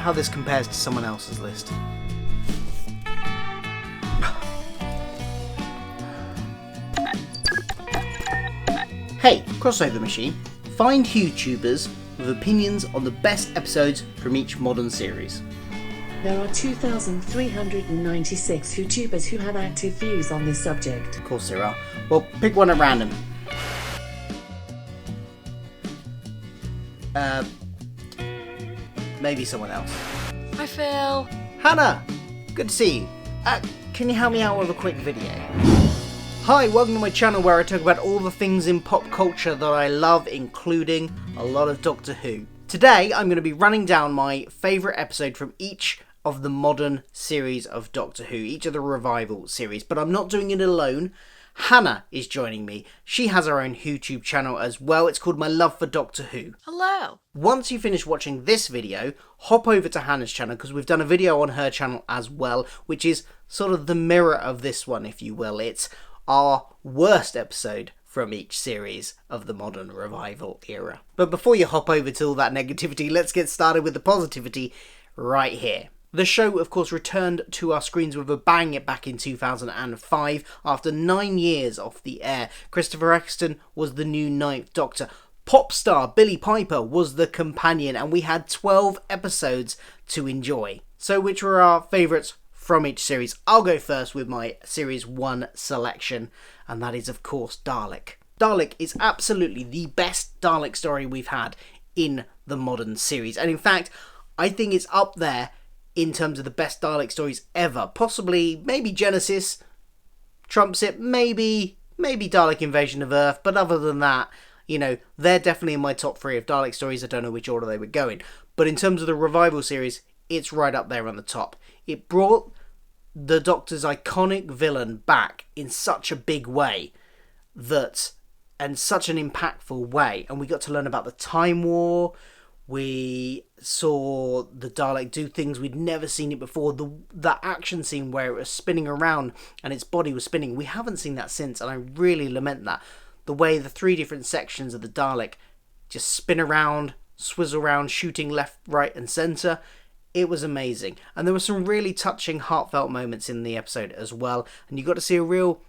how this compares to someone else's list. Hey, Crossover Machine. Find YouTubers with opinions on the best episodes from each modern series. There are 2,396 YouTubers who have active views on this subject. Of course there are. Well, pick one at random. Maybe someone else. Hi Phil. Hannah! Good to see you. Can you help me out with a quick video? Hi, welcome to my channel where I talk about all the things in pop culture that I love, including a lot of Doctor Who. Today, I'm going to be running down my favourite episode from each of the modern series of Doctor Who, each of the revival series, but I'm not doing it alone. Hannah is joining me. She has her own YouTube channel as well. It's called My Love for Doctor Who. Hello. Once you finish watching this video, hop over to Hannah's channel because we've done a video on her channel as well, which is sort of the mirror of this one, if you will. It's our worst episode from each series of the modern revival era. But before you hop over to all that negativity, let's get started with the positivity right here. The show, of course, returned to our screens with a bang back in 2005 after 9 years off the air. Christopher Eccleston was the new Ninth Doctor. Pop star Billie Piper was the companion, and we had 12 episodes to enjoy. So which were our favourites from each series? I'll go first with my Series 1 selection, and that is, of course, Dalek. Dalek is absolutely the best Dalek story we've had in the modern series, and in fact, I think it's up there in terms of the best Dalek stories ever. Possibly, maybe Genesis trumps it, maybe Dalek Invasion of Earth, but other than that, you know, they're definitely in my top 3 of Dalek stories. I don't know which order they were going, but in terms of the revival series, it's right up there on the top. It brought the Doctor's iconic villain back in such a big way and such an impactful way, and we got to learn about the Time War. We saw the Dalek do things we'd never seen it before. The action scene where it was spinning around and its body was spinning, we haven't seen that since, and I really lament that. The way the 3 different sections of the Dalek just spin around, swizzle around, shooting left, right and centre. It was amazing. And there were some really touching, heartfelt moments in the episode as well. And you got to see a real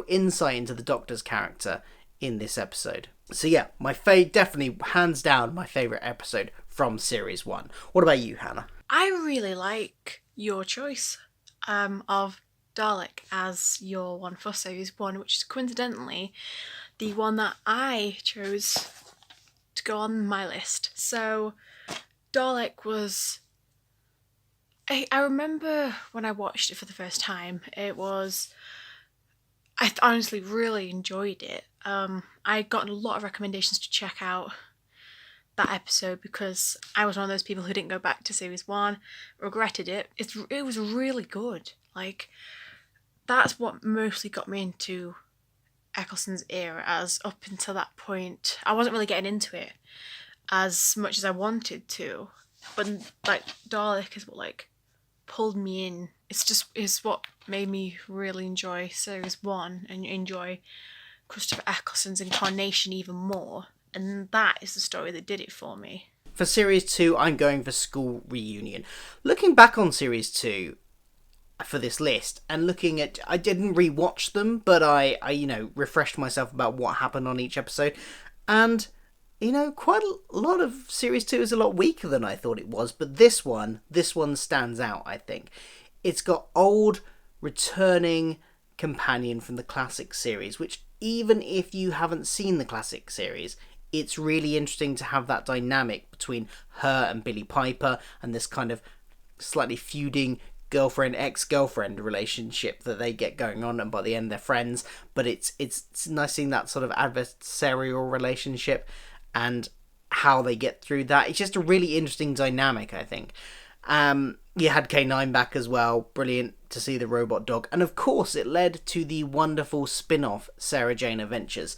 insight into the Doctor's character in this episode. So yeah, definitely, hands down, my favourite episode from Series 1. What about you, Hannah? I really like your choice of Dalek as your one for Series 1, which is coincidentally the one that I chose to go on my list. So Dalek was... I remember when I watched it for the first time, I honestly really enjoyed it. I got a lot of recommendations to check out that episode because I was one of those people who didn't go back to Series 1, regretted it. It was really good. Like, that's what mostly got me into Eccleston's era, as up until that point, I wasn't really getting into it as much as I wanted to. But, like, Dalek is what, like, pulled me in. It's what made me really enjoy Series 1 and enjoy Christopher Eccleston's incarnation even more, and that is the story that did it for me. For Series 2, I'm going for School Reunion. Looking back on Series 2 for this list, and I didn't rewatch them, but I refreshed myself about what happened on each episode, and, quite a lot of Series 2 is a lot weaker than I thought it was, but this one stands out, I think. It's got old, returning companion from the classic series, which even if you haven't seen the classic series, it's really interesting to have that dynamic between her and Billie Piper and this kind of slightly feuding ex-girlfriend relationship that they get going on, and by the end they're friends, but it's nice seeing that sort of adversarial relationship and how they get through that. It's just a really interesting dynamic, I think. You had K9 back as well. Brilliant to see the robot dog. And of course, it led to the wonderful spin-off Sarah Jane Adventures.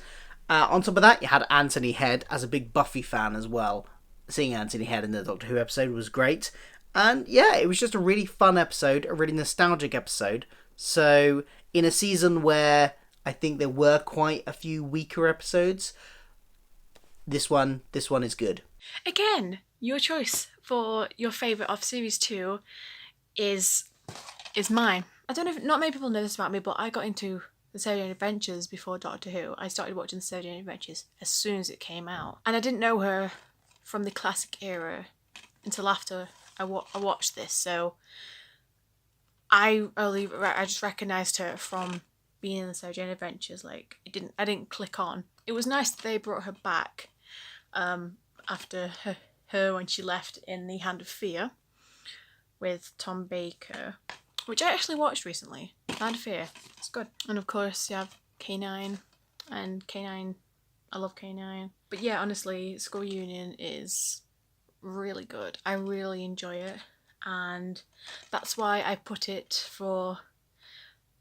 On top of that, you had Anthony Head as a big Buffy fan as well. Seeing Anthony Head in the Doctor Who episode was great. And yeah, it was just a really fun episode, a really nostalgic episode. So in a season where I think there were quite a few weaker episodes, this one is good. Again, your choice for your favourite of series 2 is mine. I don't know if not many people know this about me, but I got into the Sarah Jane Adventures before Doctor Who. I started watching the Sarah Jane Adventures as soon as it came out, and I didn't know her from the classic era until after I watched this. So I just recognised her from being in the Sarah Jane Adventures. Like I didn't click on. It was nice that they brought her back after her when she left in The Hand of Fear with Tom Baker, which I actually watched recently. Hand of Fear, it's good. And of course you have K9, and K9, I love K9. But yeah, honestly, School Reunion is really good. I really enjoy it, and that's why I put it for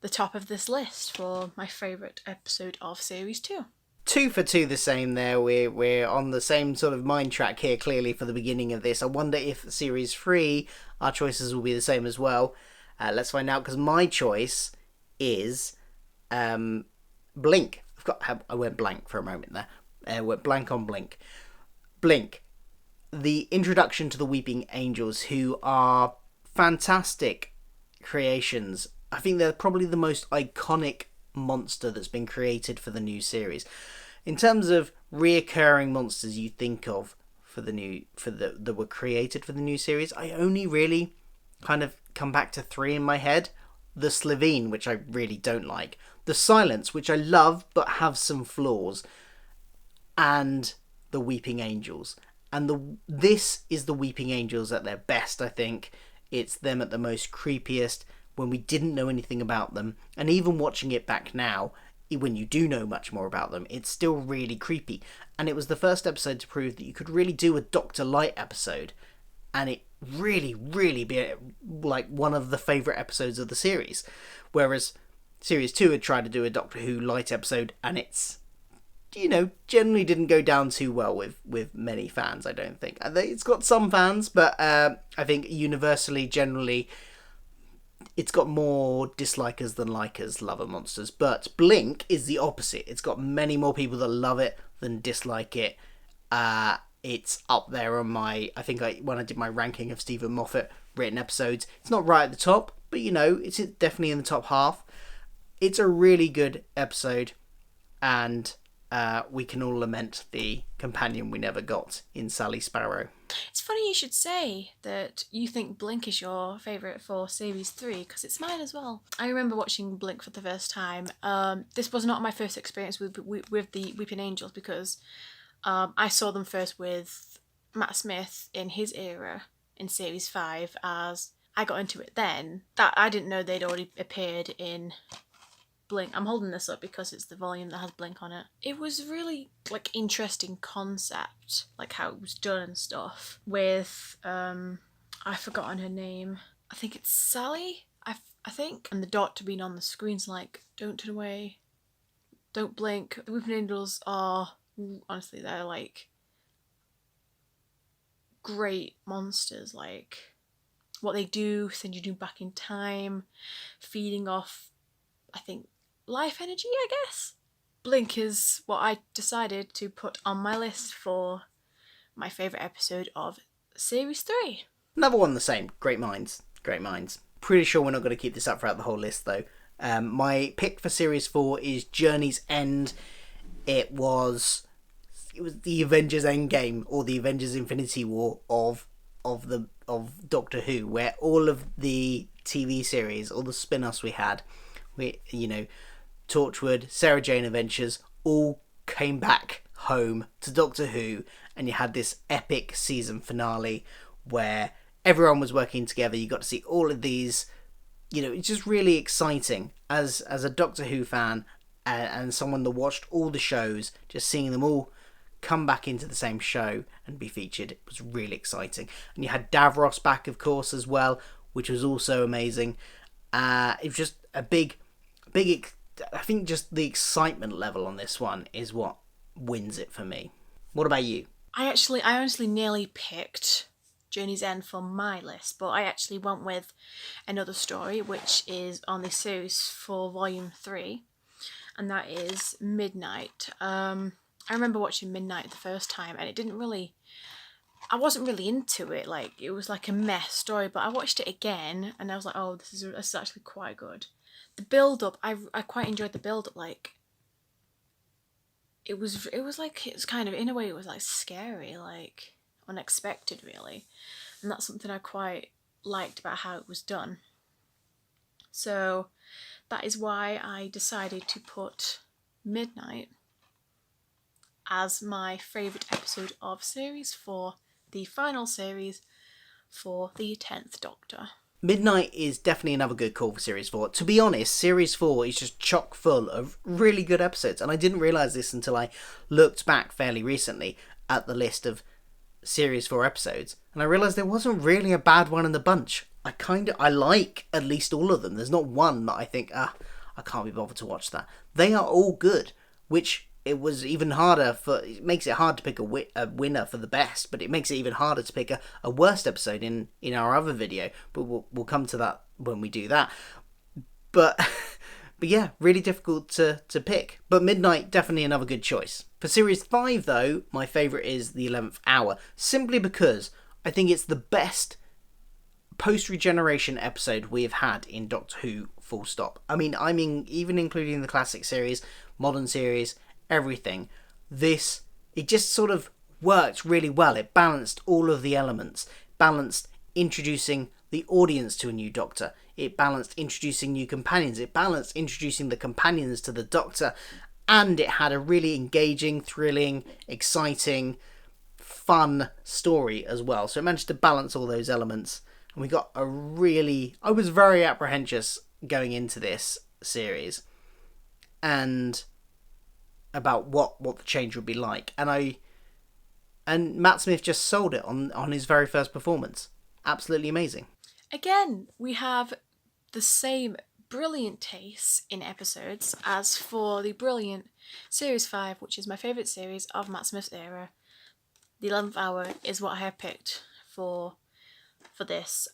the top of this list for my favourite episode of Series 2. 2 for 2 the same there. We're on the same sort of mind track here, clearly, for the beginning of this. I wonder if Series 3, our choices will be the same as well. Let's find out, because my choice is Blink. I went blank for a moment there. I went blank on Blink. Blink. The introduction to the Weeping Angels, who are fantastic creations. I think they're probably the most iconic monster that's been created for the new series. In terms of reoccurring monsters you think of that were created for the new series, I only really kind of come back to 3 in my head. The Slitheen, which I really don't like. The Silence, which I love but have some flaws. And the Weeping Angels. And this is the Weeping Angels at their best, I think. It's them at the most creepiest, when we didn't know anything about them. And even watching it back now, when you do know much more about them, it's still really creepy. And it was the first episode to prove that you could really do a Dr. Light episode, and it really, really be like one of the favourite episodes of the series. Whereas Series 2 had tried to do a Doctor Who Light episode, and it's, generally didn't go down too well with many fans, I don't think. It's got some fans, but I think universally, generally, it's got more dislikers than likers, Love of Monsters. But Blink is the opposite. It's got many more people that love it than dislike it. It's up there on my... when I did my ranking of Stephen Moffat written episodes, it's not right at the top, but it's definitely in the top half. It's a really good episode, and we can all lament the companion we never got in Sally Sparrow. It's funny you should say that you think Blink is your favourite for Series 3, because it's mine as well. I remember watching Blink for the first time. This was not my first experience with the Weeping Angels, because I saw them first with Matt Smith in his era in Series 5, as I got into it then. That I didn't know they'd already appeared in Blink. I'm holding this up because it's the volume that has Blink on it. It was really interesting concept, like how it was done and stuff, with I've forgotten her name. I think it's Sally, I think. And the Doctor being on the screens like, don't turn away, don't blink. The Weeping Angels are, honestly, they're great monsters. What they do, send you back in time, feeding off, I think, life energy, I guess. Blink is what I decided to put on my list for my favourite episode of Series 3. Another one the same. Great minds. Great minds. Pretty sure we're not going to keep this up throughout the whole list, though. My pick for Series 4 is Journey's End. It was the Avengers Endgame, or the Avengers Infinity War of Doctor Who, where all of the TV series, all the spin-offs we had, Torchwood, Sarah Jane Adventures, all came back home to Doctor Who, and you had this epic season finale where everyone was working together. You got to see all of these, it's just really exciting as a Doctor Who fan and someone that watched all the shows, just seeing them all come back into the same show and be featured. It was really exciting. And you had Davros back, of course, as well, which was also amazing. It was just a big, I think just the excitement level on this one is what wins it for me. What about you? I honestly nearly picked Journey's End for my list, but I actually went with another story, which is on the series for Volume 3, and that is Midnight. I remember watching Midnight the first time, and it didn't really I wasn't really into it. Like, it was like a mess story, but I watched it again and I was like, oh, this is actually quite good. The build up, I quite enjoyed the build up. Like, it was like, it's kind of, in a way, it was like scary, like unexpected, really, and that's something I quite liked about how it was done. So that is why I decided to put Midnight as my favourite episode of Series 4, the final series for the 10th Doctor. Midnight is definitely another good call for Series 4. To be honest, Series 4 is just chock full of really good episodes, and I didn't realise this until I looked back fairly recently at the list of Series 4 episodes, and I realised there wasn't really a bad one in the bunch. I like at least all of them. There's not one that I think, I can't be bothered to watch that. They are all good, which it was even harder for. It makes it hard to pick a winner for the best, but it makes it even harder to pick a worst episode in our other video. But we'll come to that when we do that. But but yeah, really difficult to pick. But Midnight, definitely another good choice. For Series 5 though, my favourite is the 11th Hour, simply because I think it's the best post-regeneration episode we have had in Doctor Who, full stop. I mean, even including the classic series, modern series, everything. It just sort of worked really well. It balanced all of the elements. Balanced introducing the audience to a new Doctor. It balanced introducing new companions. It balanced introducing the companions to the Doctor. And it had a really engaging, thrilling, exciting, fun story as well. So it managed to balance all those elements. And we got I was very apprehensive going into this series and about what the change would be like. And Matt Smith just sold it on his very first performance. Absolutely amazing. Again, we have the same brilliant taste in episodes as for the brilliant Series 5, which is my favourite series of Matt Smith's era. The 11th Hour is what I have picked for this.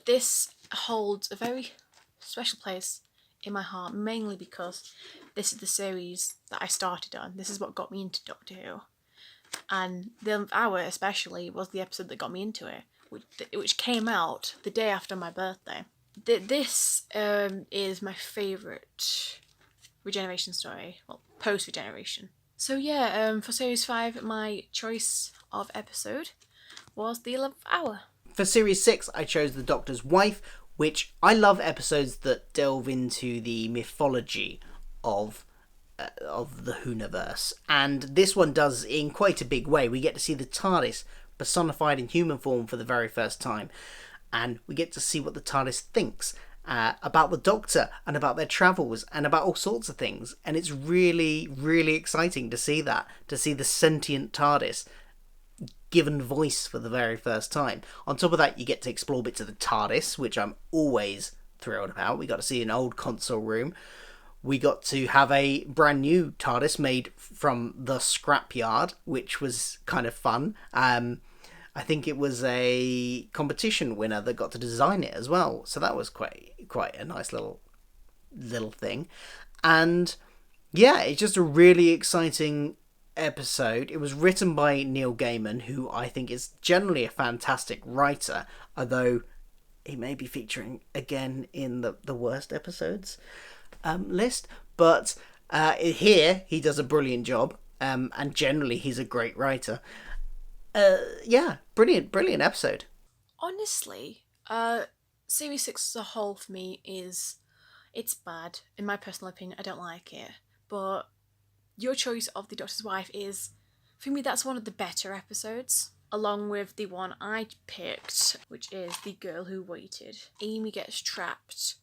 This holds a very special place in my heart, mainly because this is the series that I started on. This is what got me into Doctor Who. And the 11th Hour especially was the episode that got me into it, which came out the day after my birthday. This is my favourite regeneration story, well, post-regeneration. So yeah, for Series 5, my choice of episode was the 11th Hour. For Series 6, I chose The Doctor's Wife, which I love episodes that delve into the mythology of the Whoniverse. And this one does in quite a big way. We get to see the TARDIS personified in human form for the very first time. And we get to see what the TARDIS thinks about the Doctor and about their travels and about all sorts of things. And it's really, really exciting to see that. To see the sentient TARDIS given voice for the very first time. On top of that, you get to explore bits of the TARDIS, which I'm always thrilled about. We got to see an old console room. We got to have a brand new TARDIS made from the scrapyard, which was kind of fun. I think it was a competition winner that got to design it as well, so that was quite a nice little thing. And yeah, it's just a really exciting episode. It was written by Neil Gaiman, who I think is generally a fantastic writer, although he may be featuring again in the worst episodes list. But here he does a brilliant job, and generally he's a great writer. Yeah, brilliant episode. Honestly, Series 6 as a whole for me it's bad. In my personal opinion, I don't like it. But your choice of The Doctor's Wife is, for me, that's one of the better episodes, along with the one I picked, which is The Girl Who Waited. Amy gets trapped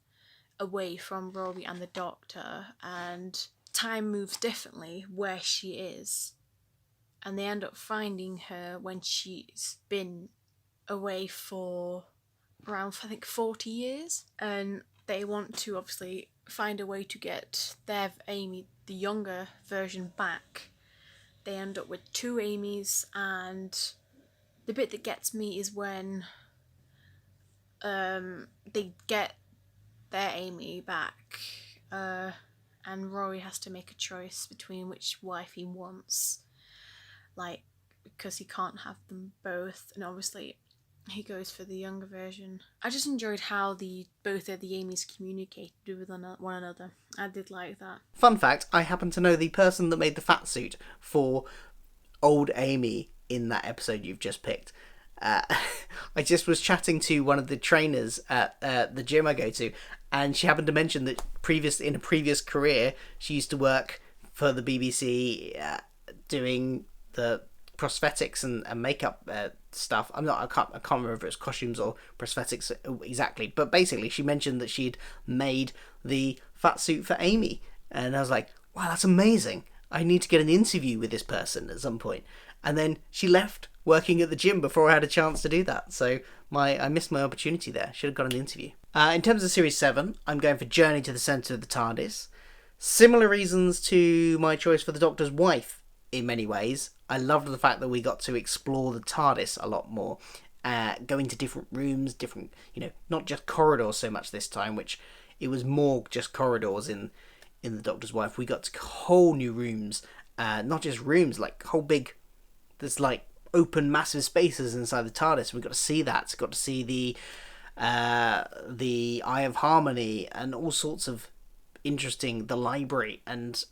away from Rory and the Doctor, and time moves differently where she is. And they end up finding her when she's been away for around, I think, 40 years. And they want to obviously find a way to get their Amy, the younger version, back. They end up with two Amys, and the bit that gets me is when they get their Amy back, and Rory has to make a choice between which wife he wants. Like, because he can't have them both, and obviously he goes for the younger version. I just enjoyed how both of the Amy's communicated with one another. I did like that. Fun fact, I happen to know the person that made the fat suit for old Amy in that episode you've just picked. I just was chatting to one of the trainers at the gym I go to, and she happened to mention that in a previous career she used to work for the BBC doing the prosthetics and makeup stuff. I can't remember if it was costumes or prosthetics exactly, but basically she mentioned that she'd made the fat suit for Amy, and I was like, wow, that's amazing. I need to get an interview with this person at some point. And then she left working at the gym before I had a chance to do that. So I missed my opportunity there. Should have got an interview. In terms of Series 7, I'm going for Journey to the Centre of the TARDIS. Similar reasons to my choice for the Doctor's Wife in many ways. I loved the fact that we got to explore the TARDIS a lot more. Go into different rooms, different, not just corridors so much this time, which it was more just corridors in the Doctor's Wife. We got to whole new rooms, not just rooms, like whole big, there's like open massive spaces inside the TARDIS. We got to see that. Got to see the Eye of Harmony and all sorts of interesting, the library and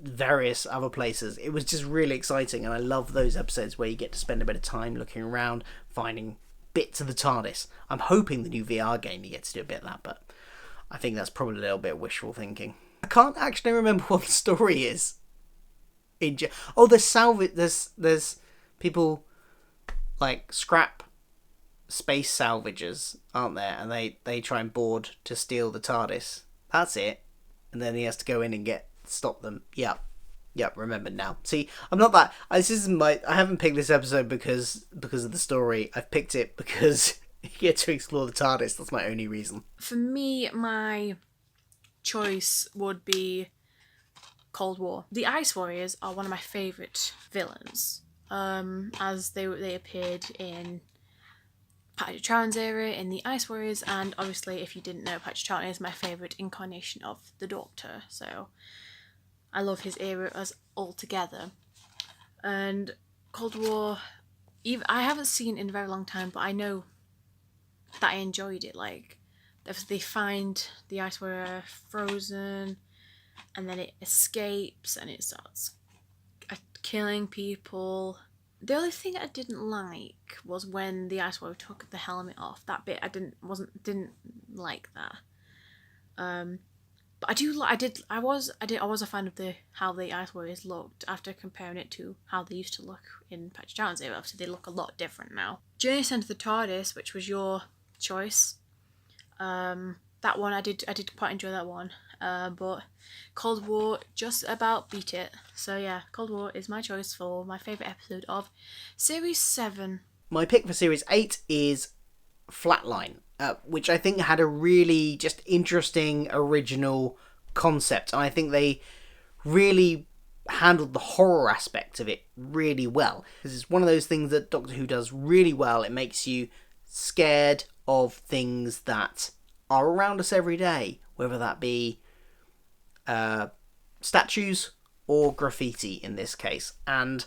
various other places. It was just really exciting, and I love those episodes where you get to spend a bit of time looking around, finding bits of the TARDIS. I'm hoping the new VR game you get to do a bit of that, but I think that's probably a little bit wishful thinking. I can't actually remember what the story is. There's people like scrap space salvagers, aren't there? And they try and board to steal the TARDIS. That's it. And then he has to go in and stop them. Yep, remembered now. See, I'm not that. I haven't picked this episode because of the story. I've picked it because you get to explore the TARDIS. That's my only reason. For me, my choice would be Cold War. The Ice Warriors are one of my favourite villains, as they appeared in Patrick Troughton's era in the Ice Warriors, and obviously, if you didn't know, Patrick Troughton is my favourite incarnation of the Doctor, so I love his era as altogether. And Cold War, I haven't seen it in a very long time, but I know that I enjoyed it. Like, they find the Ice Warrior frozen, and then it escapes and it starts killing people. The only thing I didn't like was when the Ice Warrior took the helmet off. That bit I didn't like that. But I was a fan of how the Ice Warriors looked after comparing it to how they used to look in Patrick Troughton's era. Obviously, they look a lot different now. Journey to the TARDIS, which was your choice. That one I did quite enjoy that one. But Cold War just about beat it. So yeah, Cold War is my choice for my favourite episode of Series 7. My pick for Series 8 is Flatline, which I think had a really just interesting original concept, and I think they really handled the horror aspect of it really well, because it's one of those things that Doctor Who does really well. It makes you scared of things that are around us every day, whether that be statues or graffiti in this case. And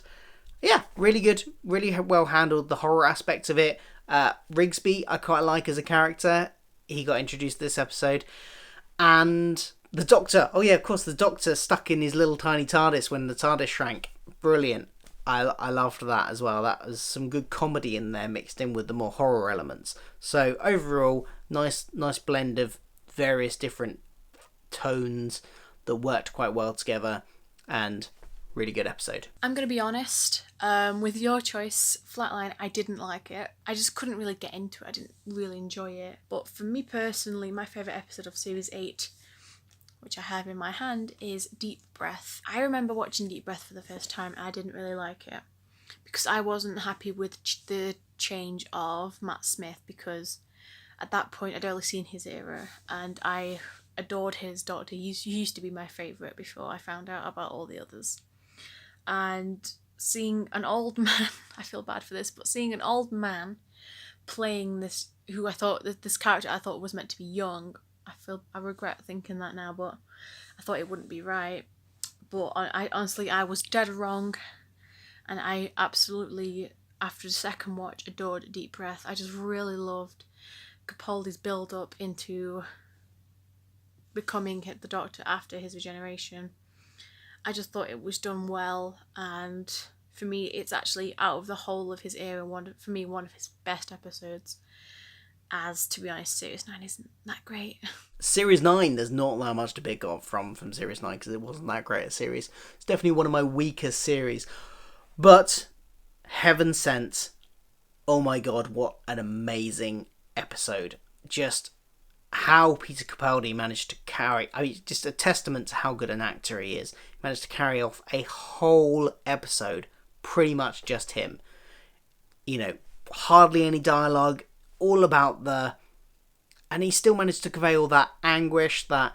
yeah, really good, really well handled the horror aspect of it. Rigsby I quite like as a character. He got introduced this episode. And the Doctor, oh yeah, of course, the Doctor stuck in his little tiny TARDIS when the TARDIS shrank. Brilliant. I loved that as well. That was some good comedy in there mixed in with the more horror elements. So overall, nice blend of various different tones that worked quite well together, and really good episode. I'm going to be honest, with your choice, Flatline, I didn't like it. I just couldn't really get into it. I didn't really enjoy it. But for me personally, my favourite episode of Series 8, which I have in my hand, is Deep Breath. I remember watching Deep Breath for the first time and I didn't really like it because I wasn't happy with the change of Matt Smith, because at that point I'd only seen his era and I adored his Doctor. He used to be my favourite before I found out about all the others. And seeing an old man, I feel bad for this, but seeing an old man playing this, this character I thought was meant to be young, I regret thinking that now, but I thought it wouldn't be right. But I honestly, I was dead wrong. And I absolutely, after the second watch, adored Deep Breath. I just really loved Capaldi's build up into becoming the Doctor after his regeneration. I just thought it was done well, and for me, it's actually, out of the whole of his era, one of his best episodes. As, to be honest, Series 9 isn't that great. Series 9, there's not that much to pick up from Series 9 because it wasn't that great a series. It's definitely one of my weakest series. But Heaven Sent, oh my god, what an amazing episode. Just how Peter Capaldi managed to carry, just a testament to how good an actor he is. He managed to carry off a whole episode, pretty much just him. Hardly any dialogue, all about and he still managed to convey all that anguish, that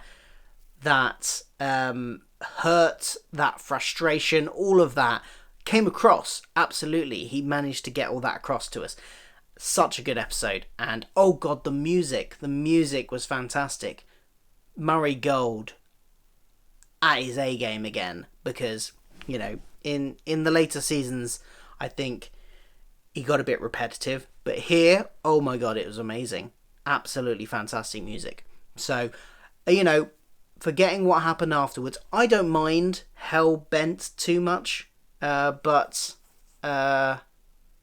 hurt, that frustration, all of that came across. Absolutely, he managed to get all that across to us. Such a good episode. And oh god, the music was fantastic. Murray Gold at his A game again, because in the later seasons I think he got a bit repetitive, but here, oh my god, it was amazing. Absolutely fantastic music. So, forgetting what happened afterwards, I don't mind Hell-Bent too much, but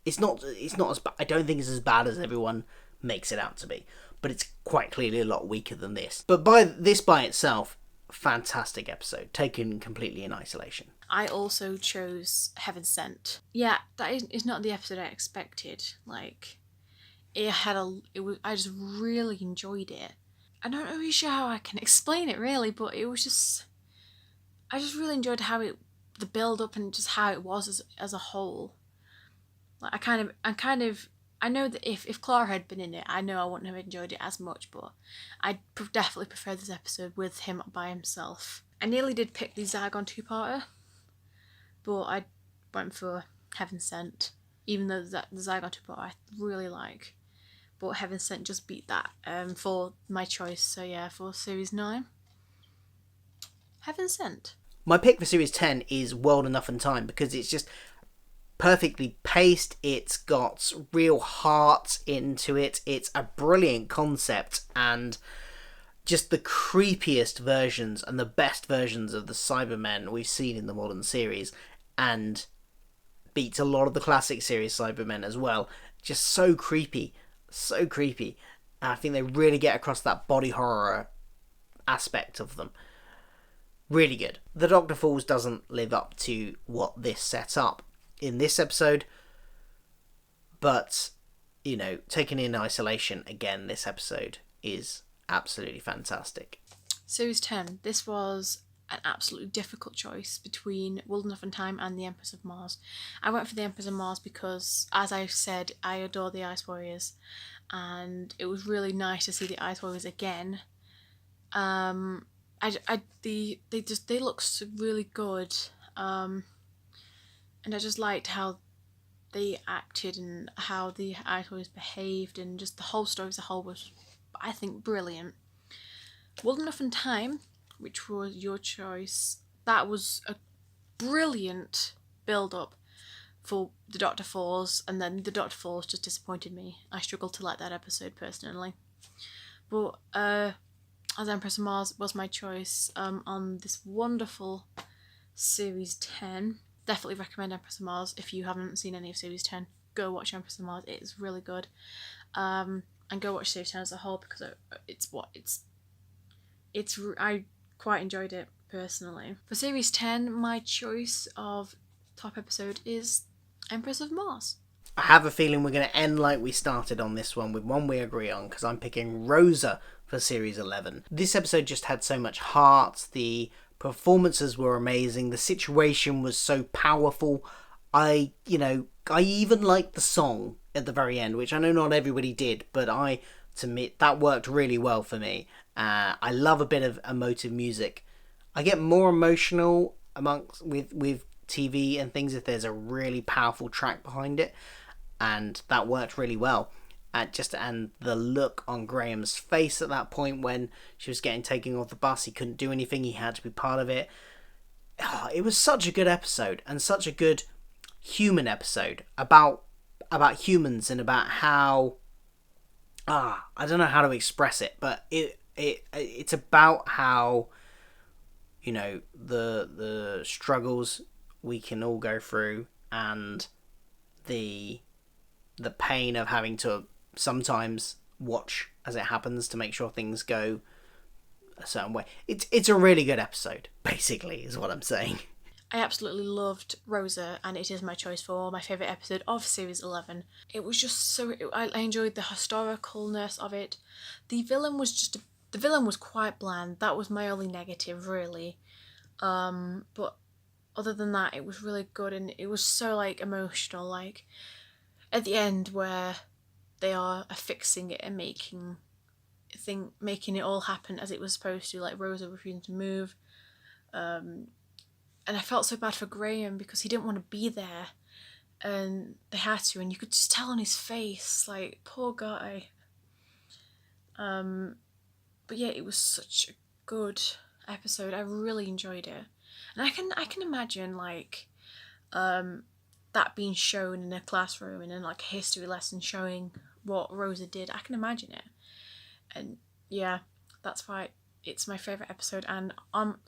it's not as bad. I don't think it's as bad as everyone makes it out to be, but it's quite clearly a lot weaker than this. But by itself, fantastic episode, taken completely in isolation. I also chose Heaven Sent. Yeah, that is not the episode I expected. Like, I just really enjoyed it. I'm not really sure how I can explain it really, but it was just, I just really enjoyed the build up and just how it was as a whole. Like, I know that if Clara had been in it, I know I wouldn't have enjoyed it as much, but I definitely prefer this episode with him by himself. I nearly did pick the Zygon 2-parter, but I went for Heaven Sent, even though the Zygon 2-parter I really like. But Heaven Sent just beat that for my choice. So yeah, for Series 9, Heaven Sent. My pick for Series 10 is World Enough and Time, because it's just perfectly paced, it's got real heart into it, it's a brilliant concept, and just the creepiest versions and the best versions of the Cybermen we've seen in the modern series, and beats a lot of the classic series Cybermen as well. Just so creepy. I think they really get across that body horror aspect of them. Really good. The Doctor Falls doesn't live up to what this set up in this episode, but taken in isolation, again, this episode is absolutely fantastic. Series 10, this was an absolutely difficult choice between World Enough and Time and the Empress of Mars. I went for the Empress of Mars because, as I said, I adore the Ice Warriors, and it was really nice to see the Ice Warriors again. They look really good, and I just liked how they acted and how the Ice Warriors behaved, and just the whole story as a whole was, I think, brilliant. World Enough and Time, which was your choice, that was a brilliant build-up for the Doctor Falls, and then the Doctor Falls just disappointed me. I struggled to like that episode personally. But as Empress of Mars was my choice on this wonderful Series 10. Definitely recommend Empress of Mars. If you haven't seen any of Series 10, go watch Empress of Mars. It is really good. And go watch Series 10 as a whole, because I quite enjoyed it personally. For Series 10, my choice of top episode is Empress of Mars. I have a feeling we're going to end like we started on this one, with one we agree on, because I'm picking Rosa for Series 11. This episode just had so much heart, the performances were amazing, the situation was so powerful. I even liked the song at the very end, which I know not everybody did, but to me, that worked really well for me. I love a bit of emotive music. I get more emotional with TV and things if there's a really powerful track behind it, and that worked really well. And the look on Graham's face at that point when she was getting taken off the bus, he couldn't do anything, he had to be part of it. It was such a good episode, and such a good human episode about humans and about how I don't know how to express it, but it's about how, you know, the struggles we can all go through, and the pain of having to sometimes watch as it happens to make sure things go a certain way. It's a really good episode, basically, is what I'm saying. I absolutely loved Rosa, and it is my choice for my favourite episode of Series 11. It was just so... I enjoyed the historicalness of it. The villain was quite bland. That was my only negative, really. But other than that, it was really good, and it was so, like, emotional. Like, at the end where they are affixing it and making it all happen as it was supposed to, like Rosa refusing to move. And I felt so bad for Graham because he didn't want to be there, and they had to, and you could just tell on his face, like, poor guy. But yeah, it was such a good episode. I really enjoyed it, and I can imagine, like, that being shown in a classroom and in, like, a history lesson showing what Rosa did. I can imagine it, and yeah, that's why it's my favourite episode, and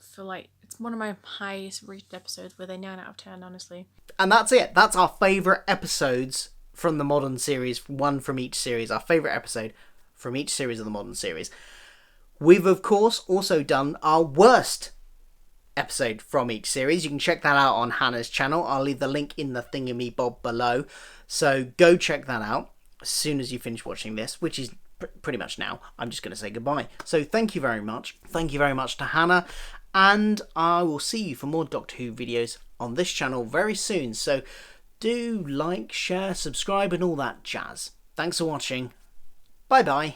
feel like it's one of my highest rated episodes, with a 9 out of 10, honestly. And that's it. That's our favourite episodes from the modern series, one from each series, our favourite episode from each series of the modern series. We've, of course, also done our worst episode from each series. You can check that out on Hannah's channel. I'll leave the link in the thingamy-bob below. So go check that out as soon as you finish watching this, which is pretty much now. I'm just going to say goodbye. So thank you very much. Thank you very much to Hannah. And I will see you for more Doctor Who videos on this channel very soon. So do like, share, subscribe and all that jazz. Thanks for watching. Bye bye.